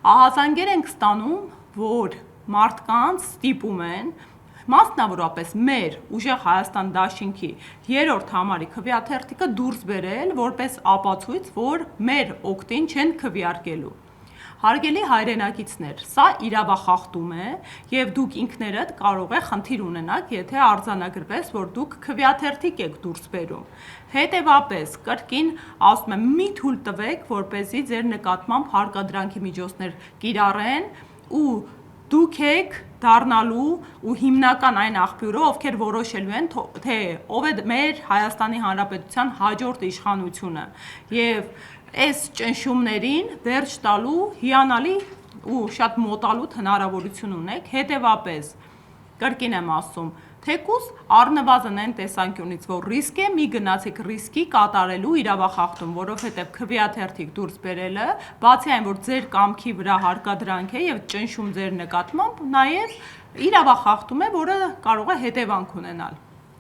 ահազանգեր ենք ստանում, որ մարդկանց ստիպում են մասնավորապես մեր ուժեղ Հայաստան դաշինքի 3-րդ համարի քվեաթերթիկը դուրս բերել որպես ապացույց, որ մեր օգտին չեն քվեարկելու։ Հարգելի հայրենակիցներ, սա իրավախախտում է և դուք ինքներդ կարող եք խնդիր ունենաք, եթե արձանագրվես, որ դուք քվեաթերթիկ եք դուրս բերում։ Հետևաբար, կրկին ասում եմ, մի թույլ տվեք, որպեսզի ձեր նկատմամբ հարկադրանքի միջոցներ կիրառեն ու դուք եք դառնալու ու հիմնական այն աղբյուրը, ովքեր որոշելու են, թե ով է մեր Հայաստանի Հանրապետության հաջորդ իշխանությունը և այս ճնշումներին վերջ տալու հիանալի ու շատ մոտալուտ հնարավորություն ունեք, հետևաբար, կրկին եմ ասում, թեկուզ առնվազն այն տեսանկյունից, որ ռիսկ է, մի գնացեք ռիսկի կատարելու իրավախախտում, որովհետև քվեաթերթիկ դուրս բերելը, բացի այն, որ ձեր կամքի վրա հարկադրանք է և ճնշում ձեր նկատմամբ, նաև իրավախախտում է, որը կարող է հետևանք ունենալ։